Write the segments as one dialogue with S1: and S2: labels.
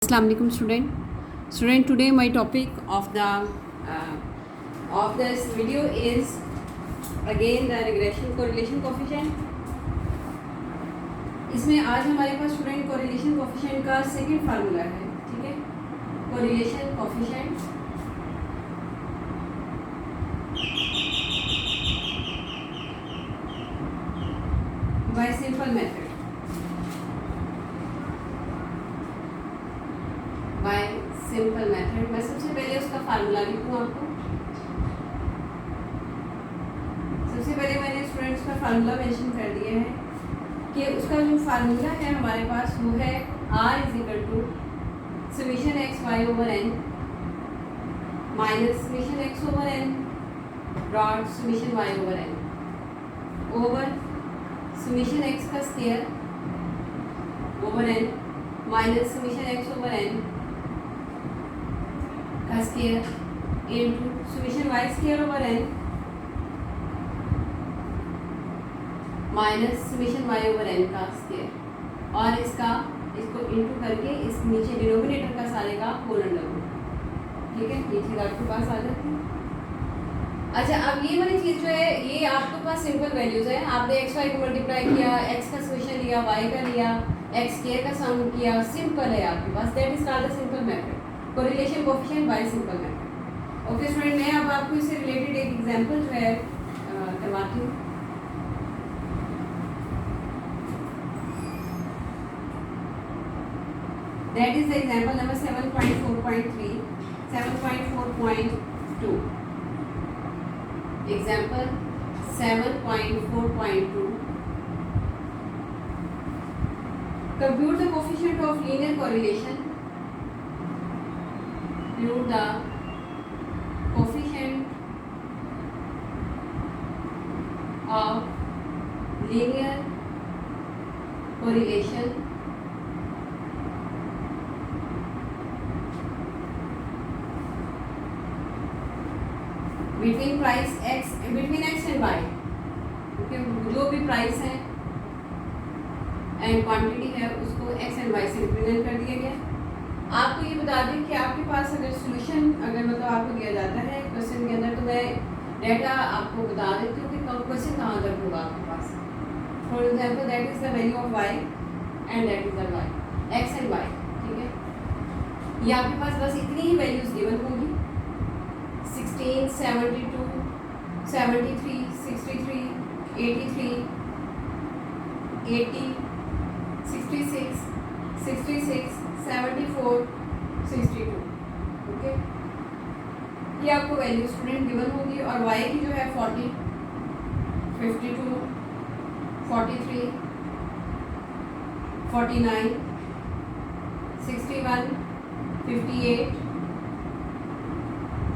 S1: Assalamu alaikum student. Today my topic of this video is again the regression correlation coefficient. इसमें आज हमारे पास student correlation coefficient का second formula है, ठीक है. correlation coefficient by simple method. Bye simple method. मैं सबसे पहले उसका फार्मूला लिखूँ आपको. सबसे पहले मैंने स्टूडेंट्स का फार्मूला मेंशन कर दिया है कि उसका जो फार्मूला है हमारे पास वो है R is equal to summation X Y over N minus summation X over N dot summation Y over N over summation X का square over N minus summation X over N का square into summation Y square over N minus summation Y over N का square और इसको into करके इस नीचे denominator का सारे का होल अंडर रूट. ठीक है, ये चीज़ आपके पास आ जाती है. अच्छा, अब ये वाली चीज़ जो है ये आपके पास सिंपल वैल्यूज है. आपने एक्स वाई को मल्टीप्लाई किया, एक्स का समीशन लिया, वाई का लिया, एक्स स्क्वायर का सम किया. सिंपल है आपके पास. That is called the simple method, correlation coefficient by simple method. Okay student, मैं अब आपको इससे रिलेटेड एक एग्जांपल जो है करवाती हूँ. That is the example number 7.4.3 7.4.2. Example 7.4.2. Compute the coefficient of linear correlation. Compute the coefficient of linear correlation between x and y. Okay, जो भी प्राइस है एंड क्वांटिटी है उसको एक्स एंड वाई से रिप्रेजेंट कर दिया गया. आपको ये बता दें कि आपके पास अगर सोल्यूशन मतलब आपको दिया जाता है क्वेश्चन के अंदर, तो मैं डाटा आपको बता देती हूँ कि क्वेश्चन कहाँ तक होगा आपके पास. For example that is the value of Y and that is the Y, X and Y. ठीक है, ये आपके पास बस इतनी ही वैल्यूज गिवन होगी. 16, 72, 73, 63, 83, 80, 66, 66, 74, 62. ओके, ये आपको वैल्यू स्टूडेंट गिवन होगी. और y की जो है 40, 52, 43, 49, 61, 58,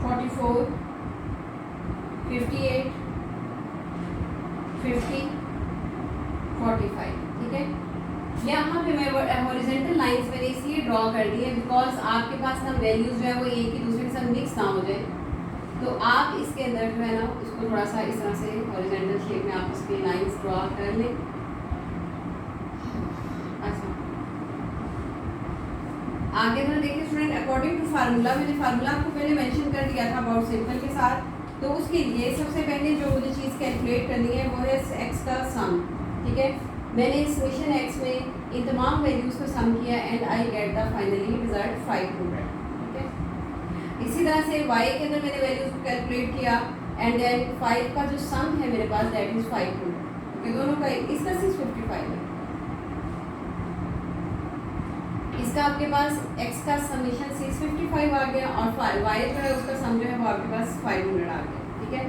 S1: 44, 58, 50, 45. ठीक है, यहाँ पे मैं हॉरिजॉन्टल लाइंस मैंने इसलिए ड्रॉ कर दी है बिकॉज आपके पास ना वैल्यूज जो है वो एक ही दूसरे के साथ मिक्स ना हो जाए. तो आप इसके अंदर जो है ना इसको थोड़ा सा इस तरह से हॉरिजॉन्टल शेप में आप उसकी लाइंस ड्रॉ कर लें. अच्छा, आगे ना देखिए स्टूडेंट, अकॉर्डिंग टू फार्मूला, मैंने फार्मूला आपको पहले मेंशन कर दिया था अबाउट सिंपल के साथ. तो उसके लिए सबसे पहले जो मुझे चीज़ कैलकुलेट करनी है वो है एक्स का सम. ठीक है, मैंने इस समीशन एक्स में इन तमाम वैल्यूज़ को सम किया and I get the finally result 500. ठीक है, इसी तरह से वाई के अंदर मैंने वैल्यूज़ को कैलकुलेट किया एंड देन 5 का जो सम है मेरे पास दैट इज़ 500. ओके, दोनों का इसका 655 है. इसका आपके पास x का समीशन 655 आ गया और y जो है उसका सम जो है वो आपके पास 500 आ गया. ठीक है,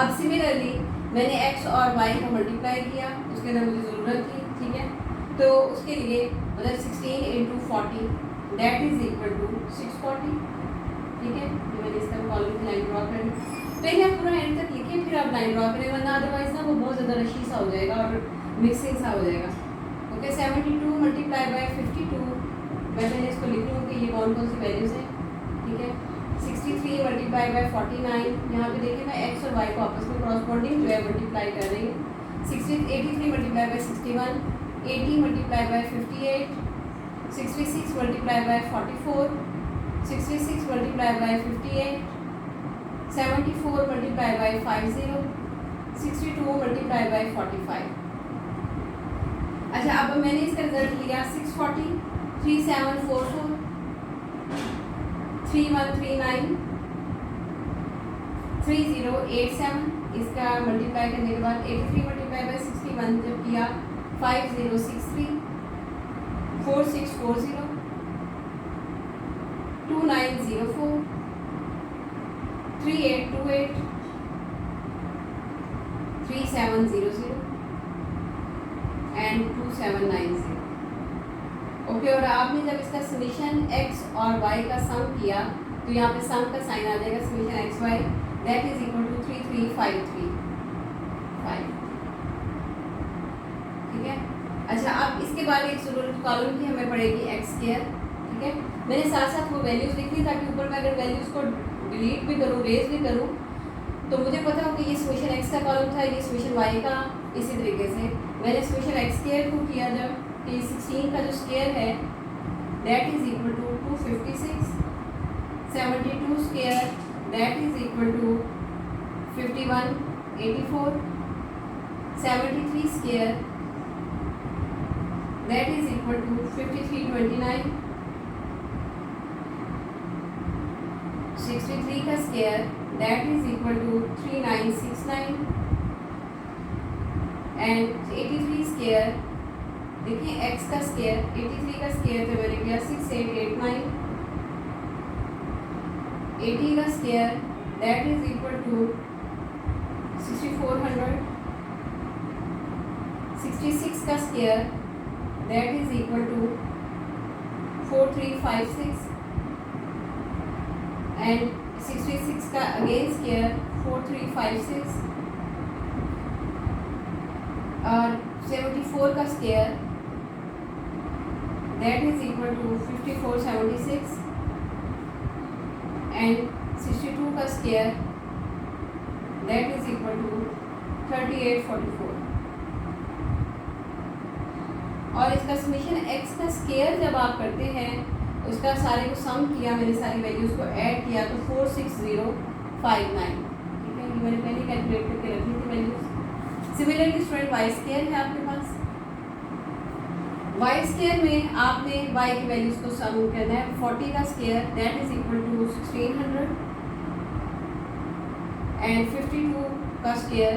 S1: अब सिमिलरली मैंने x और y को मल्टीप्लाई किया, उसके अंदर मुझे ज़रूरत थी. ठीक है, तो उसके लिए मतलब 16 into 40 that is equal to 640. ठीक है, मैंने इसका कॉलम की लाइन ड्रॉ कर ली. पहले आप पूरा एंड तक लिखिए फिर आप लाइन ड्रॉ करें, वरना अदरवाइज ना वो बहुत ज़्यादा रशी सा हो जाएगा और मिक्सिंग सा हो जाएगा. ओके, 72 मल्टीप्लाई बाय 52, मैं पहले इसको लिख लूँ कि ये कौन कौन सी वैल्यूज़ हैं. ठीक है, 63 मल्टीप्लाई बाय 49. यहाँ पे देखिए मैं एक्स और वाई को आपस में क्रॉसपॉन्डिंग जो है मल्टीप्लाई कर रही हूँ. 83 multiply by 61, 80 multiply by 58, 66 multiply by 44, 66 multiply by 58, 74 multiply by 50, 62 multiply by 45। अच्छा, अब मैंने इसका रिजल्ट लिया 640, 3744, 3139, 3087। इसका मल्टीप्लाई करने के बाद 83 मल्टीप्लाई बाय 61 जब किया 5063, 4640, 2904, 3828, 3700 एंड 2790। ओके, और आपने जब इसका समीशन x और y का सम किया तो यहाँ पे सम का साइन आ जाएगा, summation x y that is equal to 33535। ठीक है। अच्छा, अब इसके बाद एक कॉलम की हमें पड़ेगी x स्क्वायर। ठीक है, मैंने साथ साथ वो वैल्यूज लिख दी ताकि ऊपर मैं अगर वैल्यूज को डिलीट भी करूँ, रेज भी करूँ, तो मुझे पता हो कि ये समीशन x का कॉलम था, ये समीशन y का। इसी तरीके से मैंने समीशन x स्क्वायर को किया जब कि 16 का जो स्क्वायर है that is equal to 256, 72 square that is equal to 5184, 73 square that is equal to 5329, 63 का square that is equal to 3969 and 83 square. देखिए x का स्क्वायर 83 का स्क्वायर तो मैंने किया 6889, 80 का square that is equal to 6400, 66 का square that is equal to 4356 and 66 का अगेन स्क्वायर 4356 और 74 का square that is equal to 5476 and 62 का square that is equal to 3844। और इसका समीशन x का स्क्वायर जब आप करते हैं उसका सारे को सम किया, मैंने सारी वैल्यूज को ऐड किया तो 46059। ठीक है, ये मैंने पहले कैलकुलेट करके रखी थी values. Similarly student Y square है आपके पास। वाई स्क्वायर में आपने वाई की वैल्यूज को सम करना है। 40 का square that is equal to 1600 and 52 का square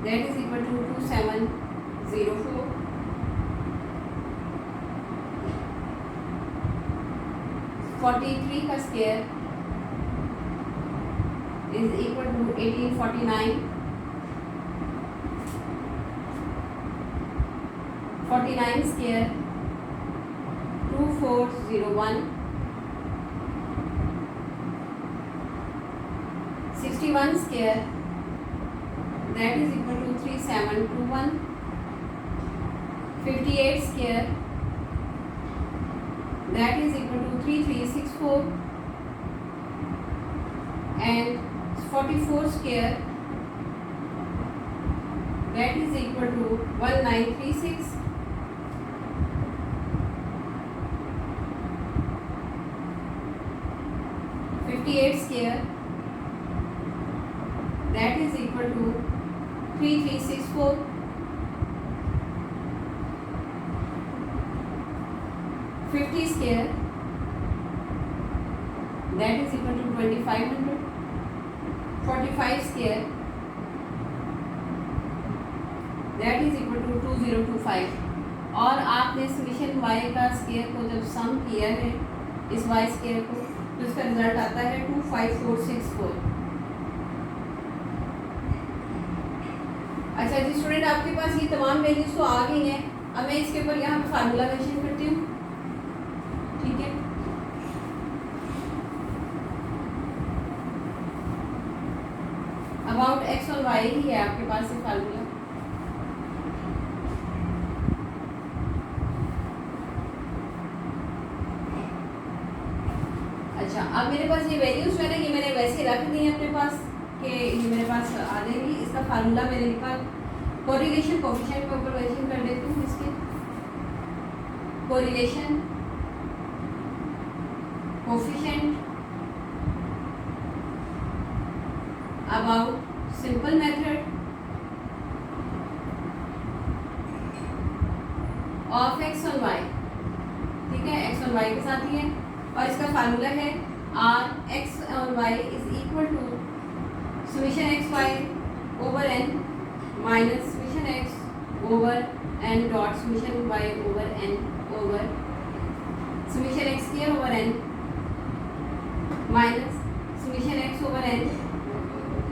S1: that is equal to 2704, 43 का square is equal to 1849, 49 square 2401, 61 square that is equal to 3721, 58 square that is equal to 3364 and 44 square that is equal to 1936, 58 square that is equal to 3364, 50 square that is equal to 2500, 45 square that is equal to 2025। और आपने summation y का square को जब सम किया है इस y square को तो इसका रिजल्ट आता है 25464। अच्छा जी स्टूडेंट, आपके पास ये तमाम वैल्यूज तो आ गई हैं। अब मैं इसके ऊपर यहाँ पे फार्मूला मेंशन करती हूँ। ठीक है, अबाउट एक्स और वाई ही है आपके पास ये फार्मूला। अच्छा, अब मेरे पास ये वैल्यूज है ना, ये मैंने वैसे रख दी है अपने पास कि ये मेरे पास आ जाएंगी। इसका फार्मूला मैंने लिखा कोरिलेशन कोएफिशिएंट के ऊपर मेंशन कर देती हूँ इसके। Correlation, coefficient, about simple method of X on Y, ठीक है, एक्स ऑन वाई के साथ ही है। और इसका फार्मूला है R X on Y is equal to summation X Y over N minus summation X over N dot summation Y over N over summation X square over N minus summation X over N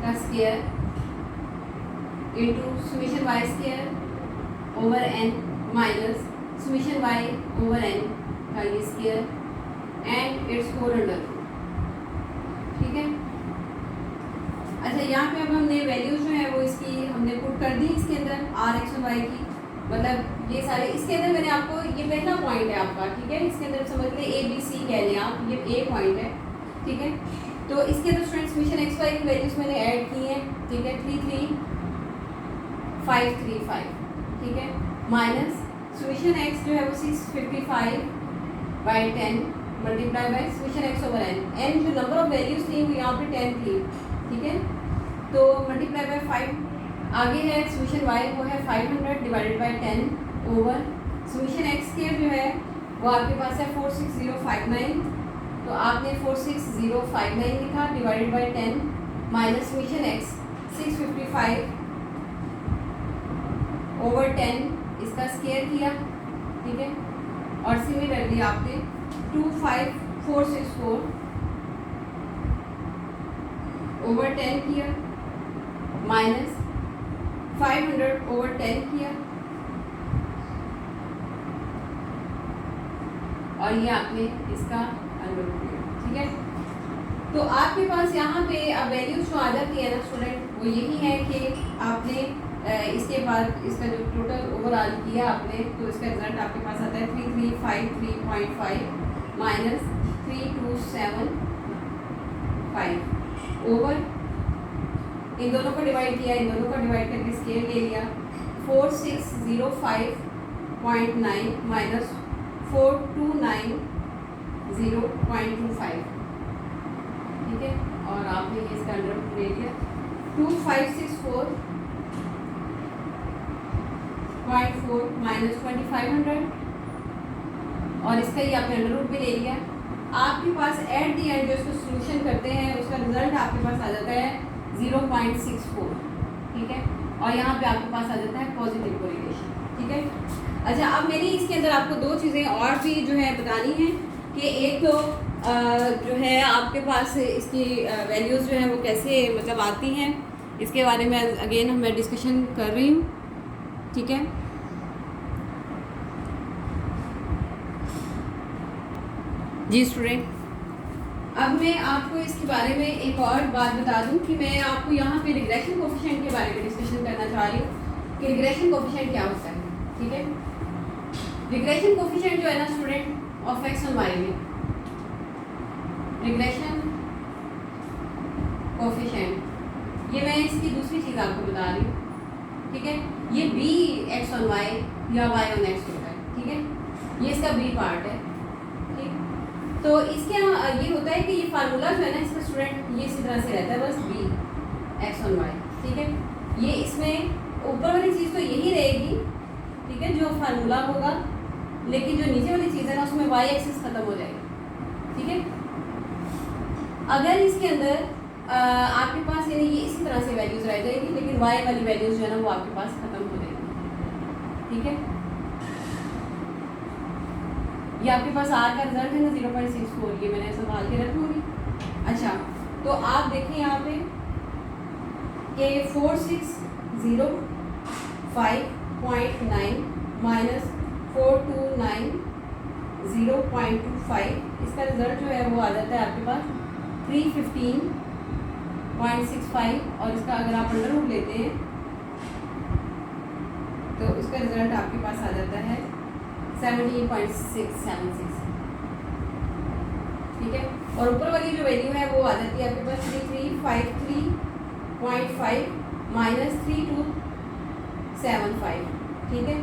S1: का square into summation Y square over N minus summation Y over N का ये square and it's whole under, ठीक है। अच्छा, यहाँ पे अब हमने वैल्यूज जो है वो इसकी हमने पुट कर दी इसके अंदर आर एक्स और वाई की, मतलब ये सारे इसके अंदर मैंने आपको, ये पहला पॉइंट है आपका, ठीक है, इसके अंदर समझ लें ए बी सी कह लें आप, ये ए पॉइंट है, ठीक है। तो इसके अंदर स्टूडेंट समेशन एक्स वाई की वैल्यूज मैंने ऐड की हैं, ठीक है, 33535, ठीक है, माइनस समेशन एक्स जो है वो 655/10 multiply by summation X over N, N जो नंबर ऑफ वैल्यूज थी वो यहाँ पे 10 थी, ठीक है, तो मल्टीप्लाई बाय 5 आगे है समेशन वाई वो है 500 divided by 10 over summation x के जो है वो आपके पास है 46059, तो आपने 46059 लिखा divided by 10 minus summation x 655 over 10 इसका स्क्वायर किया, ठीक है, और सिमिलरली आपने 25464 ओवर 10 किया माइनस 500 ओवर 10 किया, और ये आपने इसका अंडर किया, ठीक है। तो आपके पास यहाँ पे अब वैल्यूज जो आ जाती है ना स्टूडेंट, वो यही है कि आपने इसके बाद इसका जो टोटल ओवरऑल किया आपने, तो इसका रिजल्ट आपके पास आता है 3353.5 माइनस 3275 ओवर, इन दोनों को डिवाइड किया, इन दोनों को डिवाइड करके स्केल ले लिया, 4605.9 माइनस 4290.25, ठीक है, और आपने ये इसका अंडर ले लिया 2564.4 माइनस 2500, और इसका ही आपने अंडर रूट भी ले लिया। आपके पास एट दी एंड जो इसको सोल्यूशन करते हैं उसका रिजल्ट आपके पास आ जाता है 0.64, ठीक है, और यहाँ पे आपके पास आ जाता है पॉजिटिव कोरिलेशन, ठीक है। अच्छा, अब मैंने इसके अंदर आपको दो चीज़ें और भी जो है बतानी है कि एक तो जो है आपके पास इसकी वैल्यूज़ जो है वो कैसे मतलब आती हैं, इसके बारे में अगेन मैं डिस्कशन कर रही हूँ, ठीक है। जी स्टूडेंट, अब मैं आपको इसके बारे में एक और बात बता दूं कि मैं आपको यहाँ पे रिग्रेशन कोफिशिएंट के बारे में डिस्कशन करना चाह रही हूँ कि रिग्रेशन कोफिशिएंट क्या होता है, ठीक है। रिग्रेशन कोफिशिएंट जो है ना student of X on Y में, रिग्रेशन कोफिशिएंट, ये मैं इसकी दूसरी चीज़ आपको बता रही हूँ, ठीक है। ये बी एक्स ऑन वाई या वाई ऑन एक्स होता है, ठीक है, ये इसका बी पार्ट है, ठीक। तो इसके ये होता है कि ये फार्मूला जो है ना इसका स्टूडेंट ये इसी तरह से रहता है, बस बी एक्स ऑन वाई, ठीक है। ये इसमें ऊपर वाली चीज़ तो यही रहेगी, ठीक है, जो फार्मूला होगा, लेकिन जो नीचे वाली चीज़ है ना उसमें वाई एक्सिस खत्म हो जाएगी, ठीक है। अगर इसके अंदर आपके पास यानी ये इसी तरह से वैल्यूज रह जाएगी, लेकिन वाई वाली वैल्यूज जो है ना वो आपके पास खत्म हो जाएगी, ठीक है। ये आपके पास आर का रिजल्ट है ना 0.64, ये मैंने संभाल के रखूँगी। अच्छा, तो आप देखें यहाँ पे कि 4605.9 माइनस 4290.25, इसका रिजल्ट जो है वो आ जाता है आपके पास 315.65, और इसका अगर आप अंडर रूट लेते हैं तो इसका रिजल्ट आपके पास आ जाता है 17.676, ठीक है। और ऊपर वाली जो वैल्यू है वो आ जाती है आपके पास 3353.5 माइनस 3275, ठीक है,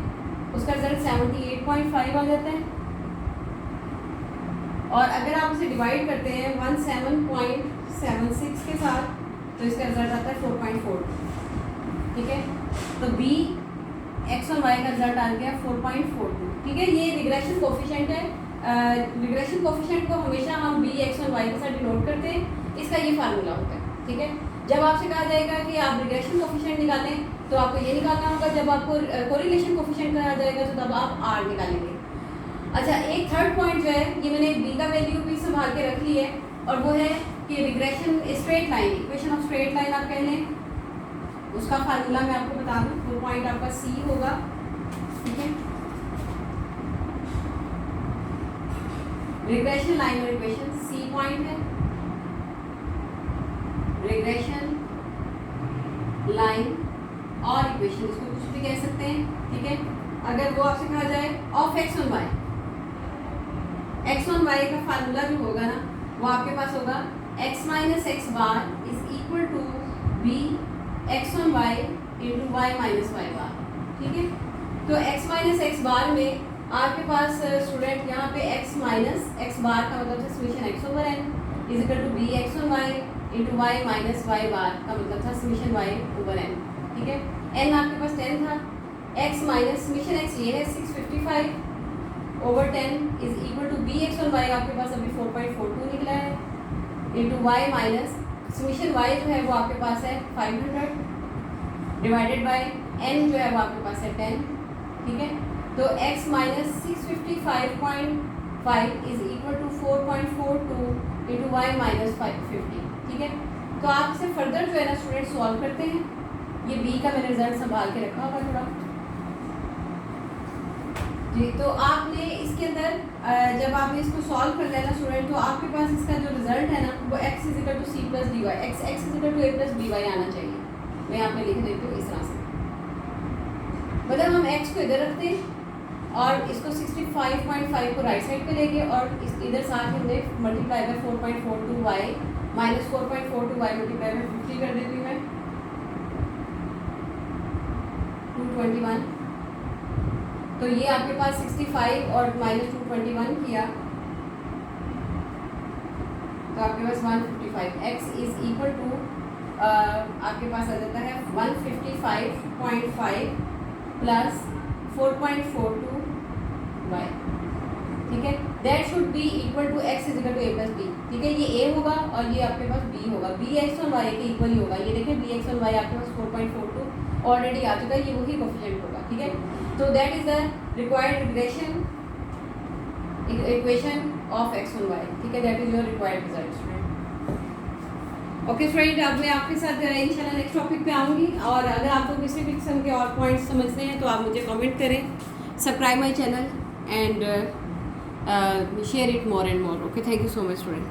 S1: उसका रिजल्ट 78.5 आ जाता है, और अगर आप इसे डिवाइड करते हैं 17.76 के साथ तो इसका रिजल्ट आता है 4.4। ठीक है, तो बी एक्स और वाई का रिजल्ट आ गया 4.42। ठीक है, ये रिग्रेशन कोफिशिएंट है। रिग्रेशन कोफिशिएंट को हमेशा हम बी एक्स और वाई के साथ डिनोट करते हैं। इसका ये फार्मूला होता है। ठीक है, जब आपसे कहा जाएगा कि आप रिग्रेशन कोफिशिएंट निकालें तो आपको ये निकालना होगा, जब आपको कोरिलेशन कोफिशिएंट कहा जाएगा तो तब आप आर निकालेंगे। अच्छा, एक थर्ड पॉइंट जो है, ये मैंने बी का वैल्यू भी संभाल के रख ली है, और वो है कि regression straight line, equation of straight line आप कह लें, उसका फार्मूला मैं आपको बता दूं। वो पॉइंट आपका सी होगा। ठीक है, रिग्रेशन लाइन और इक्वेशन सी पॉइंट है, रिग्रेशन लाइन और इक्वेशन, इसको कुछ भी कह सकते हैं। ठीक है, अगर वो आपसे कहा जाए of X on Y, X on Y का फार्मूला जो होगा ना, वो आपके पास होगा X minus X bar is equal to B X on Y into Y minus Y bar. ठीक है, तो एक्स माइनस एक्स बार में आपके पास स्टूडेंट यहाँ पे एक्स माइनस एक्स बार का मतलब था summation X over N is equal to B X on Y into Y minus Y bar का मतलब था समीशन वाई ओवर एन। ठीक है, एन आपके पास 10 था, एक्स माइनस समीशन एक्स ये है 655 over 10 is equal to B X on Y आपके पास अभी 4.42 निकला है into Y minus summation Y जो है वो आपके पास है 500 डिवाइडेड बाय एन जो है वो आपके पास है 10। ठीक है, तो x minus 655.5 is equal to 4.42 into Y minus 550। ठीक है, तो आप इसे फर्दर जो है ना स्टूडेंट सॉल्व करते हैं। ये बी का मैंने रिजल्ट संभाल के रखा होगा थोड़ा जी। तो आपने इसके अंदर जब आपने इसको सॉल्व कर लिया ना स्टूडेंट, तो आपके पास इसका जो रिजल्ट है ना वो x is equal to C plus D Y, X is equal to A plus B Y आना चाहिए। मैं यहाँ पे लिख देती हूँ इस तरह से, मतलब हम x को इधर रखते हैं और इसको 65.5 को राइट साइड पे लेके और इस इधर साथ में हमने multiply by 4.42 Y minus 4.42 Y multiply by 50 कर देती हूँ मैं 221। तो ये आपके पास 65 और माइनस 221 किया तो आपके पास 155। x इज इक्वल टू आपके पास आ जाता है 155.5 प्लस 4.42 y। ठीक है, that should be equal to x is equal to a plus B. ठीक है, ये a होगा और ये आपके पास b होगा, b x और y के इक्वल ही होगा। ये देखिए b x और y आपके पास 4.42 ऑलरेडी आ चुका है, ये वही कोफिशिएंट होगा। ठीक है, तो that is the required regression equation of x और y। ठीक है, that is your required result student. Okay friend, अब मैं आपके साथ इंशाल्लाह नेक्स्ट टॉपिक पे आऊँगी, और अगर आपको किसी भी किस्म के और पॉइंट्स समझने हैं तो आप मुझे कमेंट करें, subscribe my channel and share it more and more. Okay, thank you so much student.